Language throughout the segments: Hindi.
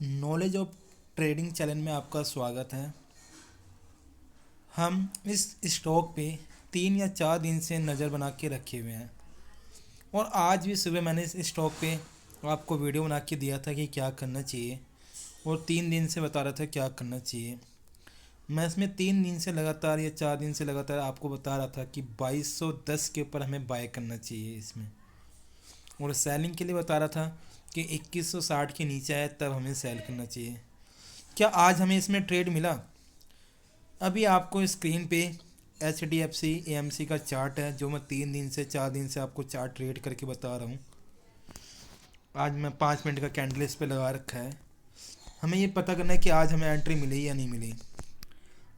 नॉलेज ऑफ ट्रेडिंग चैनल में आपका स्वागत है। हम इस स्टॉक पे 3 या 4 दिन से नज़र बना के रखे हुए हैं और आज भी सुबह मैंने इस स्टॉक पे आपको वीडियो बना के दिया था कि क्या करना चाहिए और 3 दिन से बता रहा था क्या करना चाहिए। मैं इसमें 3 दिन से लगातार या 4 दिन से लगातार आपको बता रहा था कि 2210 के ऊपर हमें बाय करना चाहिए इसमें, और सेलिंग के लिए बता रहा था कि 2160 के नीचे आए तब हमें सेल करना चाहिए। क्या आज हमें इसमें ट्रेड मिला? अभी आपको स्क्रीन पे HDFC AMC का चार्ट है जो मैं 3 दिन से 4 दिन से आपको चार्ट ट्रेड करके बता रहा हूँ। आज मैं 5 मिनट का कैंडल इस पे लगा रखा है। हमें ये पता करना है कि आज हमें एंट्री मिली या नहीं मिली।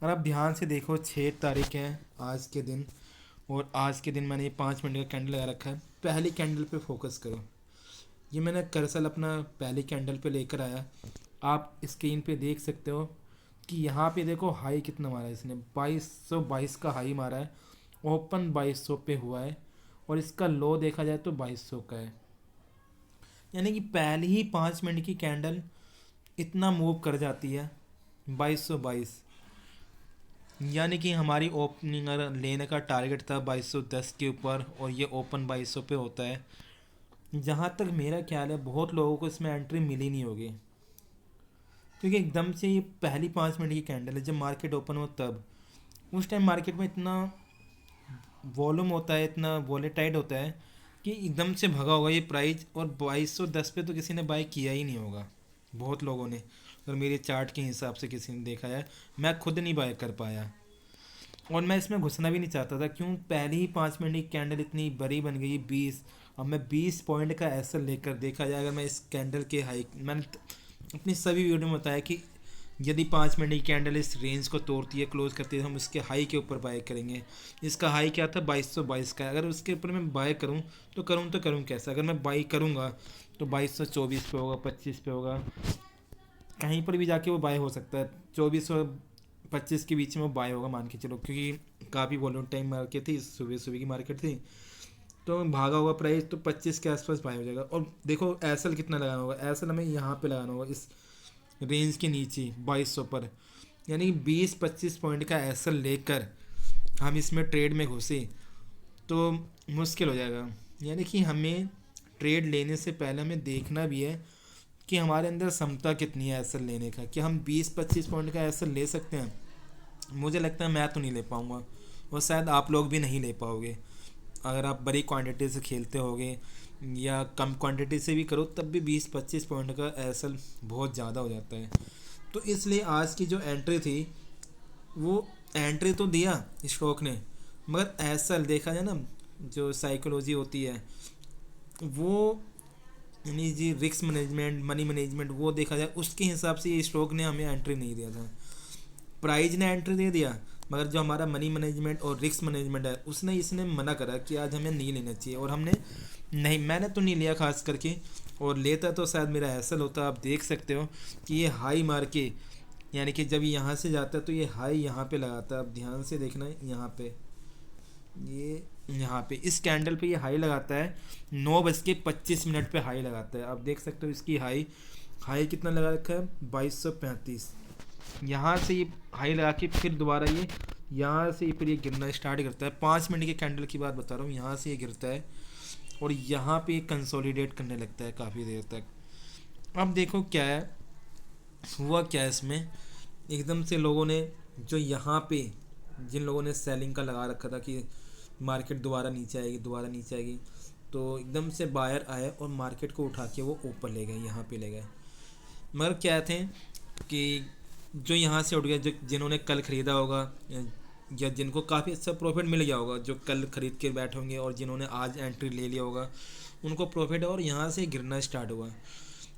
और आप ध्यान से देखो, 6 तारीख है आज के दिन, और आज के दिन मैंने ये 5 मिनट का कैंडल लगा रखा है। पहली कैंडल पे फोकस करो। ये मैंने कर्सर अपना पहली कैंडल पे लेकर आया। आप स्क्रीन पे देख सकते हो कि यहाँ पे देखो हाई कितना मारा है इसने, 2222 का हाई मारा है। ओपन 2200 पे हुआ है और इसका लो देखा जाए तो 2200 का है। यानी कि पहले ही 5 मिनट की कैंडल इतना मूव कर जाती है 2222। यानी कि हमारी ओपनिंग लेने का टारगेट था 2210 के ऊपर और ये ओपन 2200 पे होता है। जहाँ तक मेरा ख्याल है बहुत लोगों को इसमें एंट्री मिली नहीं होगी, क्योंकि एकदम से ये पहली 5 मिनट की कैंडल है। जब मार्केट ओपन हो तब उस टाइम मार्केट में इतना वॉल्यूम होता है, इतना वॉलेटाइल होता है कि एकदम से भगा होगा ये प्राइस, और 2210 पे तो किसी ने बाय किया ही नहीं होगा बहुत लोगों ने। अगर मेरे चार्ट के हिसाब से किसी ने देखा है, मैं खुद नहीं बाय कर पाया और मैं इसमें घुसना भी नहीं चाहता था। क्यों? पहली ही 5 मिनट की कैंडल इतनी बड़ी बन गई 20। अब मैं 20 पॉइंट का एसएल लेकर देखा जाए, अगर मैं इस कैंडल के हाई, मैंने अपनी सभी वीडियो में बताया कि यदि 5 मिनट की कैंडल इस रेंज को तोड़ती है, क्लोज करती है, तो हम उसके हाई के ऊपर बाय करेंगे। इसका हाई क्या था? 2222 का। अगर उसके ऊपर मैं बाय करूं तो करूं कैसा? अगर मैं बाई करूंगा तो 2224 पे होगा, 25 पे होगा, कहीं पर भी जाके वो बाय हो सकता है। 24 और 25 के बीच में वो बाय होगा मान के चलो, क्योंकि काफ़ी वॉल्यूम टाइम मार्केट थी, सुबह सुबह की मार्केट थी, तो भागा हुआ प्राइस तो 25 के आसपास बाय हो जाएगा। और देखो एसएल कितना लगाना होगा, एसएल हमें यहाँ पे लगाना होगा इस रेंज के नीचे 2200 पर। यानी कि 20-25 पॉइंट का एसएल लेकर हम इसमें ट्रेड में घुसे तो मुश्किल हो जाएगा। यानी कि हमें ट्रेड लेने से पहले हमें देखना भी है कि हमारे अंदर क्षमता कितनी है एसएल लेने का, कि हम 20-25 पॉइंट का एसएल ले सकते हैं। मुझे लगता है मैं तो नहीं ले पाऊँगा और शायद आप लोग भी नहीं ले पाओगे। अगर आप बड़ी क्वांटिटी से खेलते होगे या कम क्वांटिटी से भी करो तब भी 20-25 पॉइंट का एसएल बहुत ज़्यादा हो जाता है। तो इसलिए आज की जो एंट्री थी, वो एंट्री तो दिया स्टॉक ने, मगर एसएल देखा जाए ना, जो साइकोलॉजी होती है वो, यानी जी रिस्क मैनेजमेंट, मनी मैनेजमेंट, वो देखा जाए उसके हिसाब से ये स्टॉक ने हमें एंट्री नहीं दिया था। प्राइज ने एंट्री दे दिया, मगर जो हमारा मनी मैनेजमेंट और रिस्क मैनेजमेंट है उसने इसने मना करा कि आज हमें नहीं लेना चाहिए, और हमने नहीं, मैंने तो नहीं लिया खास करके, और लेता तो शायद मेरा एसएल होता। आप देख सकते हो कि ये हाई मार के, यानी कि जब यहाँ से जाता है तो ये हाई यहाँ पे लगाता है। अब ध्यान से देखना है, ये यहाँ पे इस कैंडल पे ये हाई लगाता है, 9:25 पे हाई लगाता है। आप देख सकते हो इसकी हाई हाई कितना लगा रखा है, 2235। यहाँ से ये हाई लगा के फिर दोबारा ये यहाँ से फिर ये गिरना स्टार्ट करता है। 5 मिनट के कैंडल की बात बता रहा हूँ। यहाँ से ये गिरता है और यहाँ पे कंसोलिडेट करने लगता है काफ़ी देर तक। अब देखो क्या है, हुआ क्या है इसमें, एकदम से लोगों ने, जो यहाँ पे जिन लोगों ने सेलिंग का लगा रखा था कि मार्केट दोबारा नीचे आएगी, दोबारा नीचे आएगी, तो एकदम से बायर आए और मार्केट को उठा के वो ऊपर ले गए, यहाँ पे ले गए। मगर क्या थे कि जो यहाँ से उठ गया, जो जिन्होंने कल ख़रीदा होगा या जिनको काफ़ी अच्छा प्रॉफिट मिल गया होगा, जो कल ख़रीद के बैठे होंगे और जिन्होंने आज एंट्री ले लिया होगा, उनको प्रॉफिट है और यहाँ से गिरना स्टार्ट हुआ।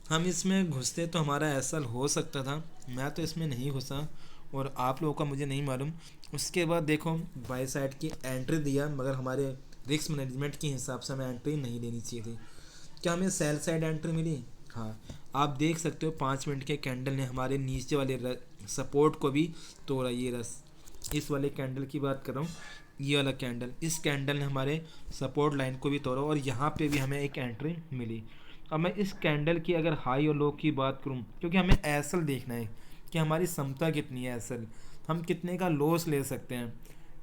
हम इसमें घुसते तो हमारा ऐसा हो सकता था, मैं तो इसमें नहीं घुसा और आप लोगों का मुझे नहीं मालूम। उसके बाद देखो बाई साइड की एंट्री दिया, मगर हमारे रिस्क मैनेजमेंट के हिसाब से हमें एंट्री नहीं लेनी चाहिए थी। क्या हमें सेल साइड एंट्री मिली? हाँ, आप देख सकते हो 5 मिनट के कैंडल ने हमारे नीचे वाले सपोर्ट को भी तोड़ा। ये रस, इस वाले कैंडल की बात कर रहा हूँ, ये वाला कैंडल, इस कैंडल ने हमारे सपोर्ट लाइन को भी तोड़ा और यहाँ पे भी हमें एक एंट्री मिली। अब मैं इस कैंडल की अगर हाई और लो की बात करूं, क्योंकि हमें एसल देखना है कि हमारी क्षमता कितनी है, एसल हम कितने का लॉस ले सकते हैं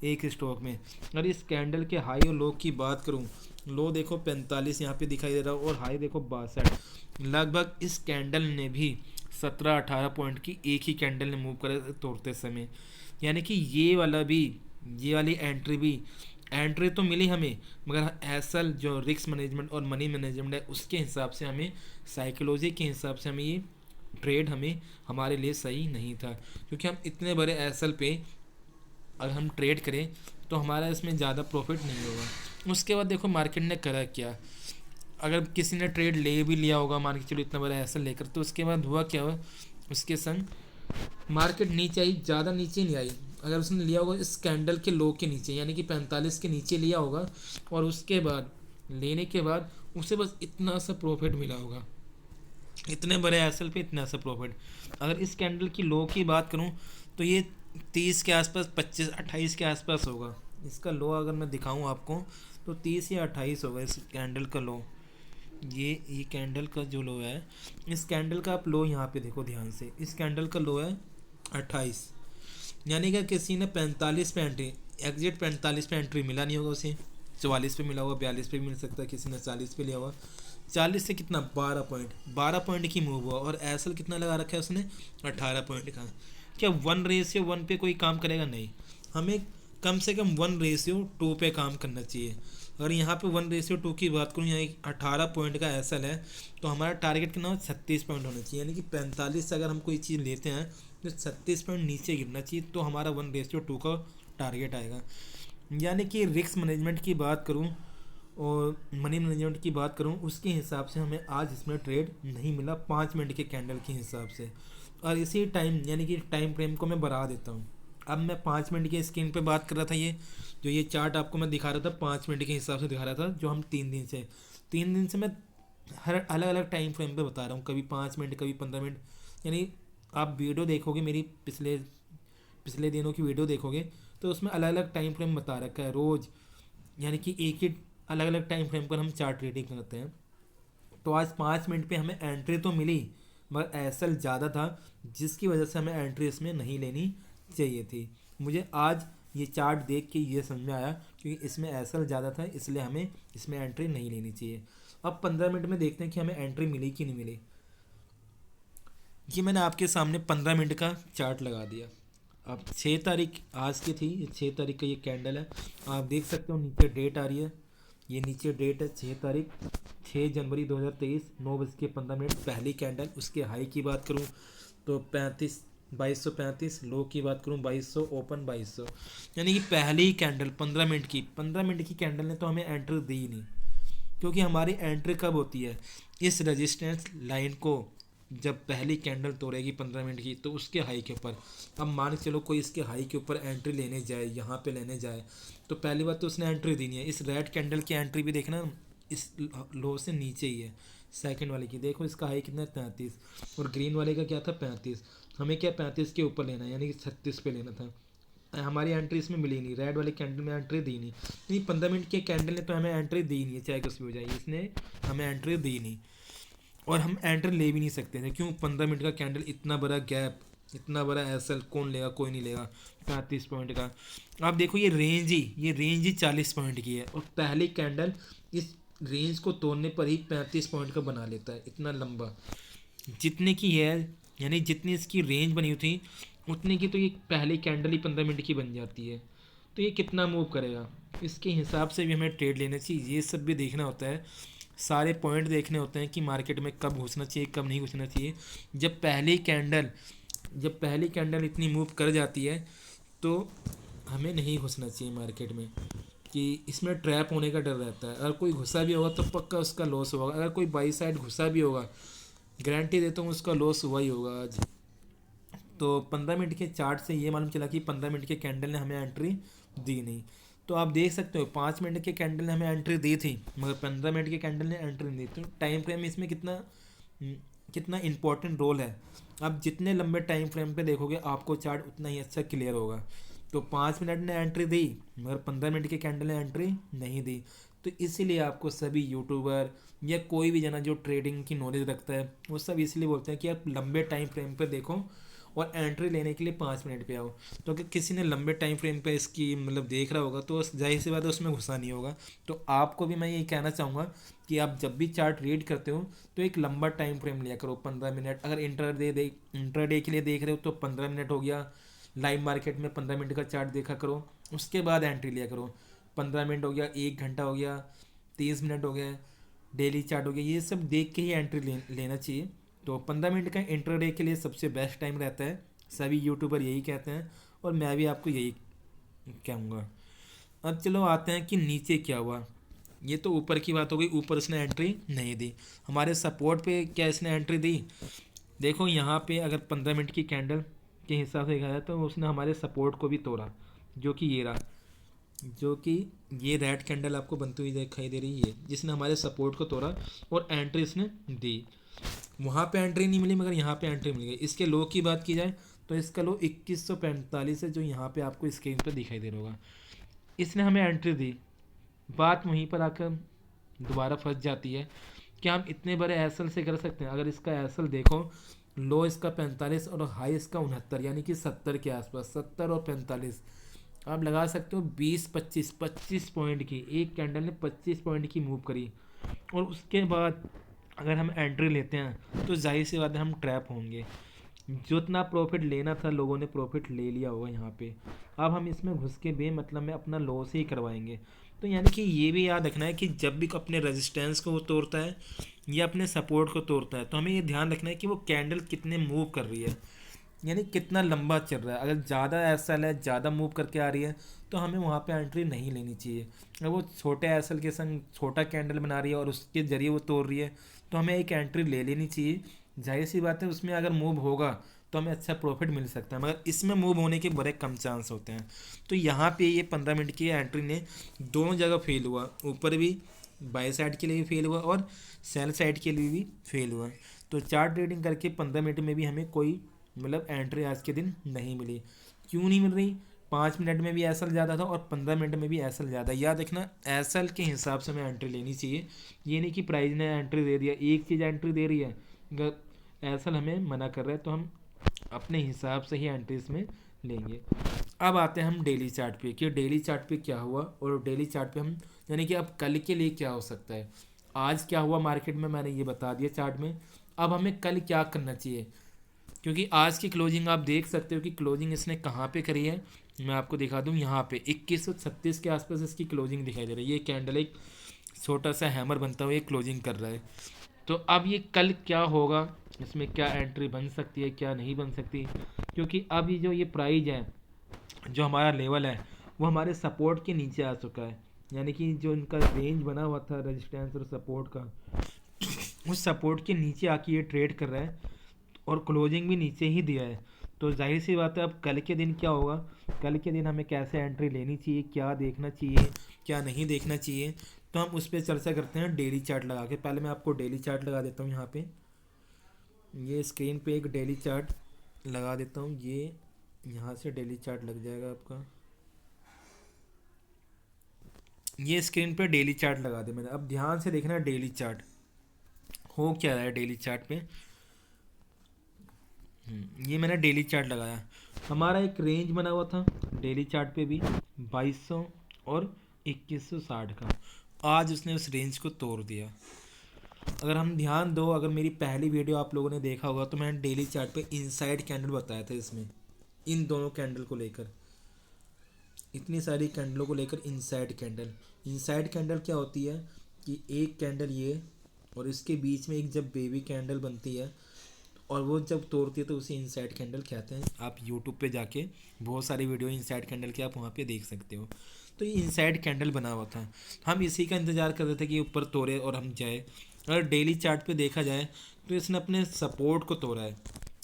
एक स्टॉक में। अगर इस कैंडल के हाई और लो की बात करूं, लो देखो 45 यहाँ पे दिखाई दे रहा है और हाई देखो 62। लगभग इस कैंडल ने भी 17-18 पॉइंट की एक ही कैंडल ने मूव करे तोड़ते समय, यानी कि ये वाला भी, ये वाली एंट्री भी, एंट्री तो मिली हमें, मगर एसल जो रिस्क मैनेजमेंट और मनी मैनेजमेंट है उसके हिसाब से हमें, साइकोलॉजी के हिसाब से हमें ये ट्रेड हमें हमारे लिए सही नहीं था। क्योंकि हम इतने बड़े एसल पे अगर हम ट्रेड करें तो हमारा इसमें ज़्यादा प्रॉफिट नहीं होगा। उसके बाद देखो मार्केट ने करा क्या, अगर किसी ने ट्रेड ले भी लिया होगा मान के चलो इतना बड़ा एसल लेकर, तो उसके बाद हुआ क्या हुआ, उसके संग मार्केट नीचे आई, ज़्यादा नीचे नहीं आई। अगर उसने लिया होगा इस कैंडल के लो के नीचे, यानी कि 45 के नीचे लिया होगा, और उसके बाद लेने के बाद उसे बस इतना सा प्रॉफिट मिला होगा, इतने बड़े एसल पे इतना सा प्रॉफिट। अगर इस कैंडल की लो की बात करूं तो ये 30 के आसपास, 25-28 के आसपास होगा। इसका लो अगर मैं दिखाऊं आपको तो 30 या 28 होगा इस कैंडल का लो। ये कैंडल का जो लो है, इस कैंडल का आप लो यहाँ पे देखो ध्यान से, इस कैंडल का लो है 28, यानी कि किसी ने 45 पे एंट्री, एग्जिट 45 पे एंट्री मिला नहीं होगा उसे, 44 पे मिला होगा, 42 पे भी मिल सकता है, किसी ने 40 पे लिया होगा। 40 से कितना 12 पॉइंट की मूव हुआ, और एसल कितना लगा रखा है उसने 18 पॉइंट का। क्या 1:1 पे कोई काम करेगा? नहीं, हमें कम से कम 1:2 पे काम करना चाहिए। अगर यहाँ पे 1:2 की बात करूँ, यहाँ 18 पॉइंट का एसल है, तो हमारा टारगेट कितना 36 पॉइंट होना चाहिए, यानी कि 45 से अगर हम कोई चीज़ लेते हैं तो 36 पॉइंट नीचे गिरना चाहिए, तो हमारा 1:2 का टारगेट आएगा। यानी कि रिस्क मैनेजमेंट की बात करूँ और मनी मैनेजमेंट की बात करूँ, उसके हिसाब से हमें आज इसमें ट्रेड नहीं मिला 5 मिनट के कैंडल के हिसाब से। और इसी टाइम, यानी कि टाइम फ्रेम को मैं बढ़ा देता हूँ। अब मैं 5 मिनट के स्क्रीन पे बात कर रहा था, ये जो ये चार्ट आपको मैं दिखा रहा था 5 मिनट के हिसाब से दिखा रहा था, जो हम 3 दिन से मैं हर अलग अलग टाइम फ्रेम पे बता रहा हूँ, कभी 5 मिनट, कभी 15 मिनट। यानी आप वीडियो देखोगे मेरी, पिछले पिछले दिनों की वीडियो देखोगे तो उसमें अलग अलग टाइम फ्रेम बता रखा है रोज़, यानी कि एक ही अलग अलग टाइम फ्रेम पर हम चार्ट ट्रेडिंग करते हैं। तो आज 5 मिनट पे हमें एंट्री तो मिली, मगर एसल ज़्यादा था, जिसकी वजह से हमें एंट्री इसमें नहीं लेनी चाहिए थी। मुझे आज ये चार्ट देख के ये समझ में आया, क्योंकि इसमें एसल ज़्यादा था, इसलिए हमें इसमें एंट्री नहीं लेनी चाहिए। अब 15 मिनट में देखते हैं कि हमें एंट्री मिली कि नहीं मिली। ये मैंने आपके सामने 15 मिनट का चार्ट लगा दिया। अब 6 तारीख आज की थी, 6 तारीख का ये कैंडल है, आप देख सकते हो नीचे डेट आ रही है, ये नीचे डेट है 6 तारीख, 6 जनवरी 2023, 9:15। पहली कैंडल, उसके हाई की बात करूँ तो 2235, लो की बात करूँ 2200, ओपन 2200। यानी कि पहली कैंडल 15 मिनट की कैंडल ने तो हमें एंट्री दी ही नहीं। क्योंकि हमारी एंट्री कब होती है, इस रेजिस्टेंस लाइन को जब पहली कैंडल तोड़ेगी 15 मिनट की, तो उसके हाई के ऊपर। अब मान के चलो कोई इसके हाई के ऊपर एंट्री लेने जाए, यहाँ पे लेने जाए, तो पहली बात तो उसने एंट्री दी नहीं है। इस रेड कैंडल की एंट्री भी देखना इस लो से नीचे ही है, सेकंड वाले की देखो, इसका हाई कितना है 33, और ग्रीन वाले का क्या था 35। हमें क्या 35 के ऊपर लेना है, यानी कि 36 पे लेना था। हमारी एंट्री इसमें मिली नहीं, रेड वाले कैंडल में एंट्री दी नहीं 15 मिनट के कैंडल ने तो हमें एंट्री दी नहीं है, चाहे कुछ भी हो जाए, इसने हमें एंट्री दी नहीं, और हम एंट्री ले भी नहीं सकते थे। क्यों? 15 मिनट का कैंडल, इतना बड़ा गैप, इतना बड़ा एसएल कौन लेगा? कोई नहीं लेगा 35 पॉइंट का। आप देखो ये रेंज ही 40 पॉइंट की है, और पहली कैंडल इस रेंज को तोड़ने पर ही 35 पॉइंट का बना लेता है, इतना लंबा जितने की है, यानी जितनी इसकी रेंज बनी हुई थी उतने की तो ये पहली कैंडल ही 15 मिनट की बन जाती है। तो ये कितना मूव करेगा, इसके हिसाब से भी हमें ट्रेड लेना चाहिए। ये सब भी देखना होता है, सारे पॉइंट देखने होते हैं कि मार्केट में कब घुसना चाहिए, कब नहीं घुसना चाहिए। जब पहली कैंडल इतनी मूव कर जाती है तो हमें नहीं घुसना चाहिए मार्केट में, कि इसमें ट्रैप होने का डर रहता है। अगर कोई घुसा भी होगा तो पक्का उसका लॉस होगा, अगर कोई बाई साइड घुसा भी होगा गारंटी देता हूँ उसका लॉस हुआ ही होगा आज। तो 15 मिनट के चार्ट से ये मालूम चला कि 15 मिनट के कैंडल ने हमें एंट्री दी नहीं। तो आप देख सकते हो 5 मिनट के कैंडल ने हमें एंट्री दी थी, मगर 15 मिनट के कैंडल ने एंट्री नहीं दी। तो टाइम फ्रेम इसमें कितना इंपॉर्टेंट रोल है। आप जितने लंबे टाइम फ्रेम पे देखोगे आपको चार्ट उतना ही अच्छा क्लियर होगा। तो 5 मिनट ने एंट्री दी, मगर 15 मिनट के कैंडल ने एंट्री नहीं दी। तो इसीलिए आपको सभी यूट्यूबर या कोई भी जना जो ट्रेडिंग की नॉलेज रखता है वो सब इसलिए बोलते हैं कि आप लंबे टाइम फ्रेम पर देखो और एंट्री लेने के लिए 5 मिनट पे आओ। तो अगर किसी ने लंबे टाइम फ्रेम पे इसकी मतलब देख रहा होगा तो जाहिर सी बात है उसमें घुसा नहीं होगा। तो आपको भी मैं यही कहना चाहूँगा कि आप जब भी चार्ट रीड करते हो तो एक लंबा टाइम फ्रेम लिया करो, 15 मिनट। अगर इंटरडे के लिए देख रहे हो तो 15 मिनट हो गया। लाइव मार्केट में 15 मिनट का चार्ट देखा करो, उसके बाद एंट्री लिया करो। 15 मिनट हो गया, 1 घंटा हो गया, 30 मिनट हो गया, डेली चार्ट हो गया, ये सब देख के ही एंट्री लेना चाहिए। तो 15 मिनट का इंटरडे के लिए सबसे बेस्ट टाइम रहता है, सभी यूट्यूबर यही कहते हैं और मैं भी आपको यही कहूँगा। अब चलो आते हैं कि नीचे क्या हुआ। ये तो ऊपर की बात हो गई, ऊपर उसने एंट्री नहीं दी। हमारे सपोर्ट पे क्या इसने एंट्री दी? देखो यहाँ पे अगर 15 मिनट की कैंडल के हिसाब से देखा जाए तो उसने हमारे सपोर्ट को भी तोड़ा, जो कि ये रहा, जो कि ये रेड कैंडल आपको बनती हुई दिखाई दे रही है, जिसने हमारे सपोर्ट को तोड़ा और एंट्री इसने दी। वहाँ पे एंट्री नहीं मिली मगर यहाँ पे एंट्री मिल गई। इसके लो की बात की जाए तो इसका लो 2145 है, जो यहाँ पे आपको स्क्रीन पर दिखाई दे रहा होगा। इसने हमें एंट्री दी, बात वहीं पर आकर दोबारा फंस जाती है कि हम इतने बड़े एसल से कर सकते हैं। अगर इसका एसल देखो, लो इसका 45 और हाई इसका 69, यानी कि 70 के आसपास, 70 और 45 आप लगा सकते हो। 20 25 पॉइंट की एक कैंडल ने 25 पॉइंट की मूव करी और उसके बाद अगर हम एंट्री लेते हैं तो जाहिर सी बात है हम ट्रैप होंगे। जितना प्रॉफिट लेना था लोगों ने प्रॉफिट ले लिया होगा यहाँ पे। अब हम इसमें घुस के बेमतलब में अपना लॉस ही करवाएंगे। तो यानी कि ये भी याद रखना है कि जब भी अपने रेजिस्टेंस को वो तोड़ता है या अपने सपोर्ट को तोड़ता है तो हमें ये ध्यान रखना है कि वो कैंडल कितने मूव कर रही है, यानी कितना लंबा चल रहा है। अगर ज़्यादा एसएल है, ज़्यादा मूव करके आ रही है तो हमें वहाँ पे एंट्री नहीं लेनी चाहिए। अगर वो छोटे एसएल के संग छोटा कैंडल बना रही है और उसके ज़रिए वो तोड़ रही है तो हमें एक एंट्री ले लेनी चाहिए। जाहिर सी बात है उसमें अगर मूव होगा तो हमें अच्छा प्रॉफिट मिल सकता है, मगर इसमें मूव होने के बड़े कम चांस होते हैं। तो यहाँ पे ये 15 मिनट की एंट्री ने दोनों जगह फेल हुआ, ऊपर भी बाय साइड के लिए भी फेल हुआ और सेल साइड के लिए भी फेल हुआ। तो चार्ट ट्रेडिंग करके 15 मिनट में भी हमें कोई मतलब एंट्री आज के दिन नहीं मिली। क्यों नहीं मिल रही? 5 मिनट में भी एसएल ज़्यादा था और 15 मिनट में भी एसएल ज़्यादा। याद रखना एसएल के हिसाब से हमें एंट्री लेनी चाहिए। ये नहीं कि प्राइस ने एंट्री दे दिया, एक चीज़ एंट्री दे रही है, अगर एसएल हमें मना कर रहा है तो हम अपने हिसाब से ही एंट्री इसमें लेंगे। अब आते हैं हम डेली चार्ट पे कि डेली चार्ट पे क्या हुआ और डेली चार्ट पे हम यानी कि अब कल के लिए क्या हो सकता है। आज क्या हुआ मार्केट में मैंने ये बता दिया चार्ट में। अब हमें कल क्या करना चाहिए, क्योंकि आज की क्लोजिंग आप देख सकते हो कि क्लोजिंग इसने कहाँ पे करी है। मैं आपको दिखा दूँ, यहाँ पे 2136 के आसपास इसकी क्लोजिंग दिखाई दे रही है। ये कैंडल एक छोटा सा हैमर बनता हुआ ये क्लोजिंग कर रहा है। तो अब ये कल क्या होगा, इसमें क्या एंट्री बन सकती है क्या नहीं बन सकती, क्योंकि अब ये जो ये प्राइस है, जो हमारा लेवल है वो हमारे सपोर्ट के नीचे आ चुका है। यानी कि जो इनका रेंज बना हुआ था रेजिस्टेंस और सपोर्ट का, उस सपोर्ट के नीचे आके ये ट्रेड कर रहा है और क्लोजिंग भी नीचे ही दिया है। तो जाहिर सी बात है अब कल के दिन क्या होगा, कल के दिन हमें कैसे एंट्री लेनी चाहिए, क्या देखना चाहिए क्या नहीं देखना चाहिए, तो हम उस पर चर्चा करते हैं डेली चार्ट लगा के। पहले मैं आपको डेली चार्ट लगा देता हूँ। यहाँ पे ये स्क्रीन पे एक डेली चार्ट लगा देता हूँ। ये यहाँ से डेली चार्ट लग जाएगा आपका। ये स्क्रीन पे डेली चार्ट लगा दे मैंने। अब ध्यान से देखना डेली चार्ट हो क्या रहा है डेली चार्ट पे। ये मैंने डेली चार्ट लगाया। हमारा एक रेंज बना हुआ था डेली चार्ट पे भी 2200 और 2160 का। आज उसने उस रेंज को तोड़ दिया। अगर हम ध्यान दो, अगर मेरी पहली वीडियो आप लोगों ने देखा होगा तो मैंने डेली चार्ट पे इनसाइड कैंडल बताया था। इसमें इन दोनों कैंडल को लेकर, इतनी सारी कैंडलों को लेकर इनसाइड कैंडल। इनसाइड कैंडल क्या होती है कि एक कैंडल ये और इसके बीच में एक जब बेबी कैंडल बनती है और वो जब तोड़ती है तो उसे इनसाइड कैंडल कहते हैं। आप यूट्यूब पे जाके बहुत सारी वीडियो इनसाइड कैंडल के आप वहाँ पे देख सकते हो। तो ये इनसाइड कैंडल बना हुआ था, हम इसी का इंतज़ार कर रहे थे कि ऊपर तोड़े और हम जाए। अगर डेली चार्ट पे देखा जाए तो इसने अपने सपोर्ट को तोड़ा है।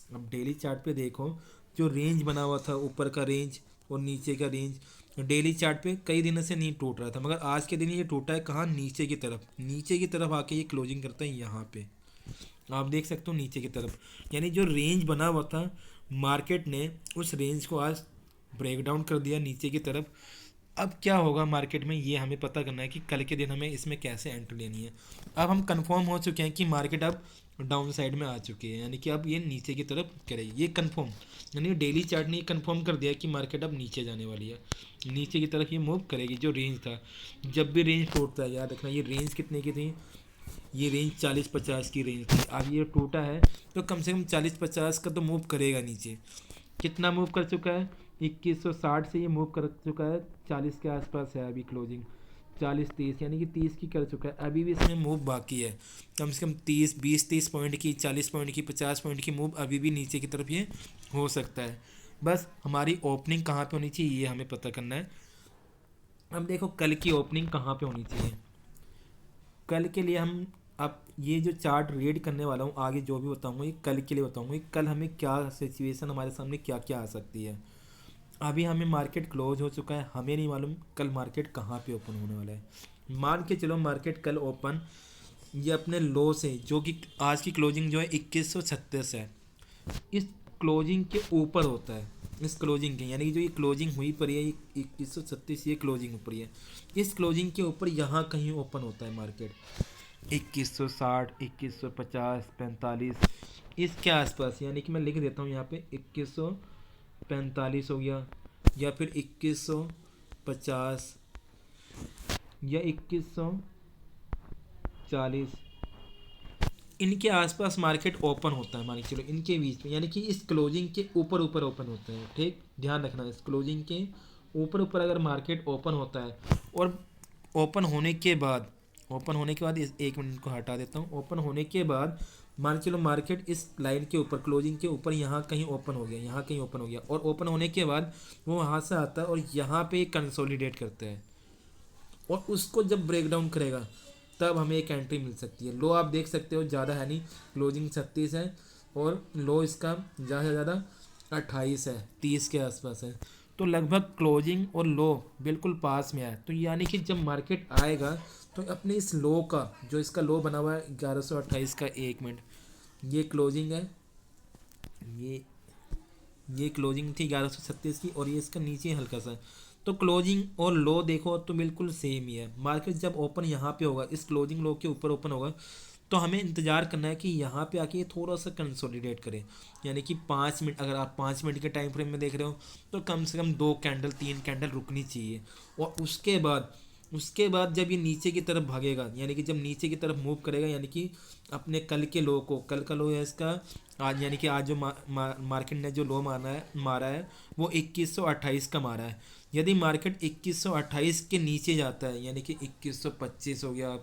अब डेली चार्ट पे देखो, जो रेंज बना हुआ था ऊपर का रेंज और नीचे का रेंज, डेली चार्ट पे कई दिनों से नहीं टूट रहा था, मगर आज के दिन ये टूटा है। कहाँ? नीचे की तरफ, नीचे की तरफ आके ये क्लोजिंग करता है यहाँ पे। आप देख सकते हो नीचे की तरफ, यानी जो रेंज बना हुआ था मार्केट ने उस रेंज को आज ब्रेक डाउन कर दिया नीचे की तरफ। अब क्या होगा मार्केट में, ये हमें पता करना है कि कल के दिन हमें इसमें कैसे एंट्री लेनी है। अब हम कंफर्म हो चुके हैं कि मार्केट अब डाउन साइड में आ चुकी है, यानी कि अब ये नीचे की तरफ करेगी, ये कंफर्म, यानी डेली चार्ट ने ये कंफर्म कर दिया कि मार्केट अब नीचे जाने वाली है, नीचे की तरफ ये मूव करेगी। जो रेंज था, जब भी रेंज टूटता है, याद रखना ये रेंज कितने की थी, ये रेंज 40-50 की रेंज थी। अब ये टूटा है तो कम से कम 40-50 का तो मूव करेगा नीचे। कितना मूव कर चुका है, 2160 से ये मूव कर चुका है, 40 के आसपास है अभी क्लोजिंग, 40-30 यानी कि 30 की कर चुका है। अभी भी इसमें मूव बाकी है, कम से कम 20-30 पॉइंट की, 40 पॉइंट की, 50 पॉइंट की मूव अभी भी नीचे की तरफ ये हो सकता है। बस हमारी ओपनिंग कहाँ पे होनी चाहिए ये हमें पता करना है। अब देखो कल की ओपनिंग कहाँ पे होनी चाहिए। कल के लिए हम, अब ये जो चार्ट रीड करने वाला हूँ आगे जो भी बताऊँगा ये कल के लिए बताऊँगा कि कल हमें क्या सिचुएशन, हमारे सामने क्या क्या आ सकती है। अभी हमें मार्केट क्लोज हो चुका है, हमें नहीं मालूम कल मार्केट कहाँ पे ओपन होने वाला है। मान के चलो मार्केट कल ओपन ये अपने लो से, जो कि आज की क्लोजिंग जो है 2136 है, इस क्लोजिंग के ऊपर होता है, इस क्लोजिंग के, यानी कि जो ये क्लोजिंग हुई पड़ी है ये 2136, ये क्लोजिंग ऊपर है, इस क्लोजिंग के ऊपर यहाँ कहीं ओपन होता है मार्केट 2160, 2150, 45 इसके आसपास, यानी कि मैं लिख देता हूँ यहाँ पे 2145 हो गया, या फिर 2150 या 2140, इनके आसपास मार्केट ओपन होता है। मान के चलो इनके बीच में, यानी कि इस क्लोजिंग के ऊपर ऊपर ओपन होता है। ठीक, ध्यान रखना, इस क्लोजिंग के ऊपर ऊपर अगर मार्केट ओपन होता है, और ओपन होने के बाद, ओपन होने के बाद इस 1 मिनट को हटा देता हूँ, ओपन होने के बाद मान चलो मार्केट इस लाइन के ऊपर, क्लोजिंग के ऊपर यहाँ कहीं ओपन हो गया, यहाँ कहीं ओपन हो गया, और ओपन होने के बाद वो वहाँ से आता है और यहाँ पे कंसोलिडेट करता है, और उसको जब ब्रेक डाउन करेगा तब हमें एक एंट्री मिल सकती है। लो आप देख सकते हो ज़्यादा है नहीं, क्लोजिंग 36 है और लो इसका ज़्यादा से ज़्यादा 28 है, 30 के आसपास है, तो लगभग क्लोजिंग और लो बिल्कुल पास में है। तो यानी कि जब मार्केट आएगा तो अपने इस लो का, जो इसका लो बना हुआ है 1128 का, 1 मिनट, ये क्लोजिंग है, ये ये क्लोजिंग थी 1136 की, और ये इसका नीचे हल्का सा, तो क्लोजिंग और लो देखो तो बिल्कुल सेम ही है। मार्केट जब ओपन यहाँ पे होगा, इस क्लोजिंग लो के ऊपर ओपन होगा, तो हमें इंतज़ार करना है कि यहाँ पे आके ये थोड़ा सा कंसोलिडेट करे, यानी कि 5 मिनट, अगर आप 5 मिनट के टाइम फ्रेम में देख रहे हो तो कम से कम 2 कैंडल 3 कैंडल रुकनी चाहिए, और उसके बाद जब ये नीचे की तरफ भागेगा, यानी कि जब नीचे की तरफ मूव करेगा, यानी कि अपने कल के लो को, कल का लो है इसका आज, यानी कि आज जो मार्केट ने जो लो मारा है वो 2128 का मारा है। यदि मार्केट 2128 के नीचे जाता है, यानी कि 2125 हो गया,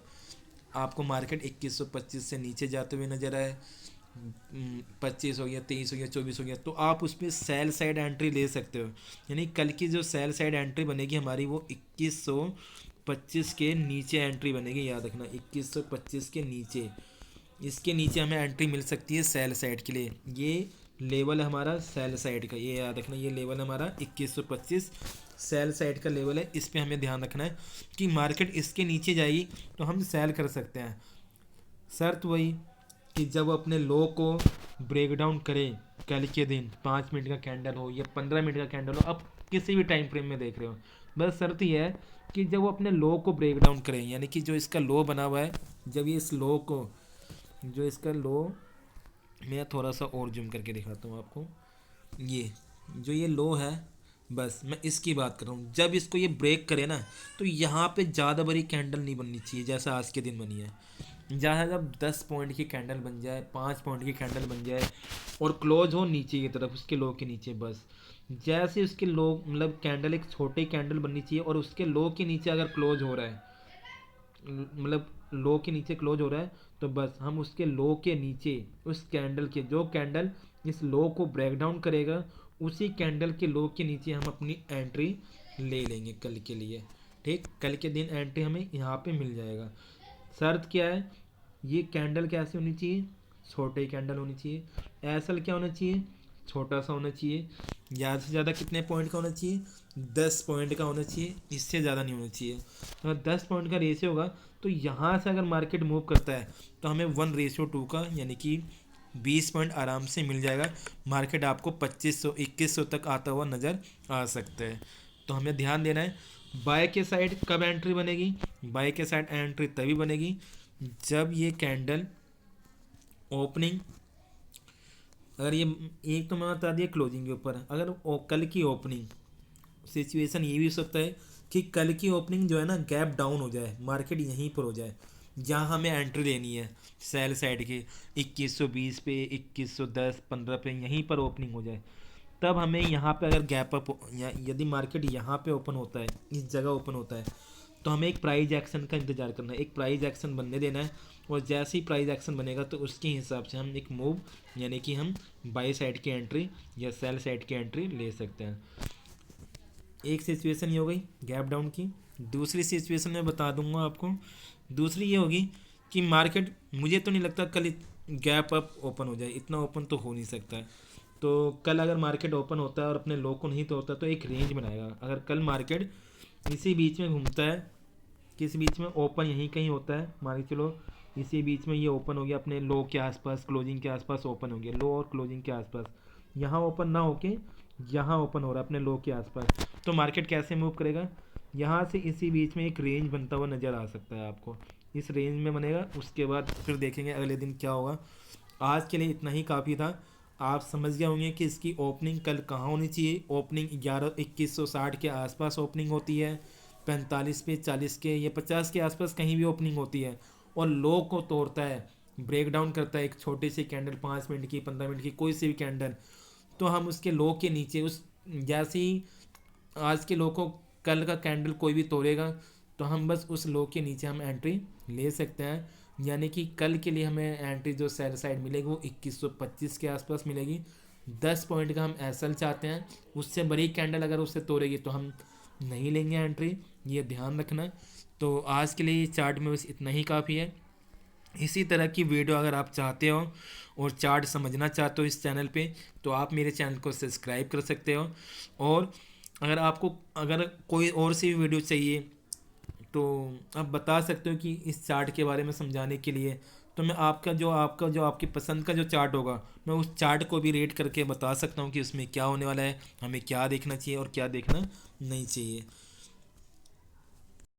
आपको मार्केट 2125 से नीचे जाते हुए नजर आए, 25 हो गया, 23 हो गया, 24 हो गया, तो आप उस पर सेल साइड एंट्री ले सकते हो। यानी कल की जो सेल साइड एंट्री बनेगी हमारी वो 2125 के नीचे एंट्री बनेगी, याद रखना 2125 के नीचे, इसके नीचे हमें एंट्री मिल सकती है सेल साइड के लिए। ये लेवल है हमारा सेल साइड का, ये याद रखना, ये लेवल हमारा 2125 सेल साइड का लेवल है। इस पे हमें ध्यान रखना है कि मार्केट इसके नीचे जाएगी तो हम सेल कर सकते हैं, शर्त वही कि जब अपने लो को ब्रेक डाउन करें कल के दिन, 5 मिनट का कैंडल हो या 15 मिनट का कैंडल हो, आप किसी भी टाइम फ्रेम में देख रहे हो, बस शर्त यह है कि जब वो अपने लो को ब्रेक डाउन करें, यानी कि जो इसका लो बना हुआ है, जब ये इस लो को, जो इसका लो, मैं थोड़ा सा और जूम करके दिखाता हूँ आपको, ये जो ये लो है, बस मैं इसकी बात कर रहा हूँ, जब इसको ये ब्रेक करे ना तो यहाँ पे ज़्यादा बड़ी कैंडल नहीं बननी चाहिए जैसा आज के दिन बनी है। जहाँ जब 10 पॉइंट की कैंडल बन जाए, 5 पॉइंट की कैंडल बन जाए और क्लोज हो नीचे की तरफ, उसके लो के नीचे, बस जैसे उसके लो, मतलब कैंडल एक छोटी कैंडल बननी चाहिए और उसके लो के नीचे अगर क्लोज हो रहा है, मतलब लो के नीचे क्लोज हो रहा है, तो बस हम उसके लो के नीचे, उस कैंडल के, जो कैंडल इस लो को ब्रेक डाउन करेगा, उसी कैंडल के लो के नीचे हम अपनी एंट्री ले लेंगे कल के लिए। ठीक, कल के दिन एंट्री हमें यहाँ पे मिल जाएगा। शर्त क्या है, ये कैंडल कैसे होनी चाहिए, छोटी कैंडल होनी चाहिए। एसएल क्या होना चाहिए, छोटा सा होना चाहिए। ज़्यादा से ज़्यादा कितने पॉइंट का होना चाहिए, 10 पॉइंट का होना चाहिए, इससे ज़्यादा नहीं होना चाहिए। तो अगर 10 पॉइंट का रेशियो होगा तो यहाँ से अगर मार्केट मूव करता है तो हमें 1:2 का, यानी कि 20 पॉइंट आराम से मिल जाएगा। मार्केट आपको 2500 2100 तक आता हुआ नज़र आ सकता है। तो हमें ध्यान देना है, बाय के साइड कब एंट्री बनेगी? बाय के साइड एंट्री तभी बनेगी जब ये कैंडल ओपनिंग, अगर ये एक तो मैं बता दिया क्लोजिंग के ऊपर, अगर कल की ओपनिंग सिचुएशन ये भी हो सकता है कि कल की ओपनिंग जो है ना गैप डाउन हो जाए, मार्केट यहीं पर हो जाए जहाँ हमें एंट्री लेनी है सेल साइड के 2120 पे, 2110 15 पे यहीं पर ओपनिंग हो जाए, तब हमें यहाँ पे अगर गैप अप यदि मार्केट यहाँ पे ओपन होता है, इस जगह ओपन होता है, तो हमें एक प्राइस एक्शन का इंतज़ार करना है, एक प्राइस एक्शन बनने देना है। और जैसे ही प्राइस एक्शन बनेगा तो उसके हिसाब से हम एक मूव यानी कि हम बाई साइड की एंट्री या सेल साइड की एंट्री ले सकते हैं। एक सिचुएशन ये हो गई गैप डाउन की। दूसरी सिचुएशन मैं बता दूंगा आपको। दूसरी ये होगी कि मार्केट, मुझे तो नहीं लगता कल गैप अप ओपन हो जाए, इतना ओपन तो हो नहीं सकता है। तो कल अगर मार्केट ओपन होता है और अपने लो को नहीं तोड़ता तो एक रेंज बनाएगा। अगर कल मार्केट इसी बीच में घूमता है, किस बीच में, ओपन यहीं कहीं होता है, मान के चलो इसी बीच में ये ओपन हो गया अपने लो के आसपास, क्लोजिंग के आसपास ओपन हो गया, लो और क्लोजिंग के आसपास, यहाँ ओपन ना होके यहाँ ओपन हो रहा है अपने लो के आसपास, तो मार्केट कैसे मूव करेगा? यहाँ से इसी बीच में एक रेंज बनता हुआ नज़र आ सकता है आपको, इस रेंज में बनेगा। उसके बाद फिर देखेंगे अगले दिन क्या होगा। आज के लिए इतना ही काफ़ी था। आप समझ गए होंगे कि इसकी ओपनिंग कल कहाँ होनी चाहिए। ओपनिंग 2160 के आसपास ओपनिंग होती है, 45 पे, 40 के या 50 के आसपास कहीं भी ओपनिंग होती है, और लो को तोड़ता है, ब्रेक डाउन करता है एक छोटी सी कैंडल, 5 मिनट की, 15 मिनट की, कोई सी भी कैंडल, तो हम उसके लो के नीचे, उस जैसे ही आज के लो को कल का कैंडल कोई भी तोड़ेगा तो हम बस उस लो के नीचे हम एंट्री ले सकते हैं। यानी कि कल के लिए हमें एंट्री जो सेल साइड मिलेगी वो 2125 के आसपास मिलेगी। 10 पॉइंट का हम एसएल चाहते हैं, उससे बड़ी कैंडल अगर उससे तोड़ेगी तो हम नहीं लेंगे एंट्री, ये ध्यान रखना। तो आज के लिए चार्ट में बस इतना ही काफ़ी है। इसी तरह की वीडियो अगर आप चाहते हो और चार्ट समझना चाहते हो इस चैनल पे, तो आप मेरे चैनल को सब्सक्राइब कर सकते हो। और अगर कोई और सी भी वीडियो चाहिए तो आप बता सकते हो कि इस चार्ट के बारे में समझाने के लिए, तो मैं आपका जो आपकी पसंद का जो चार्ट होगा मैं उस चार्ट को भी रेट करके बता सकता हूँ कि उसमें क्या होने वाला है, हमें क्या देखना चाहिए और क्या देखना नहीं चाहिए।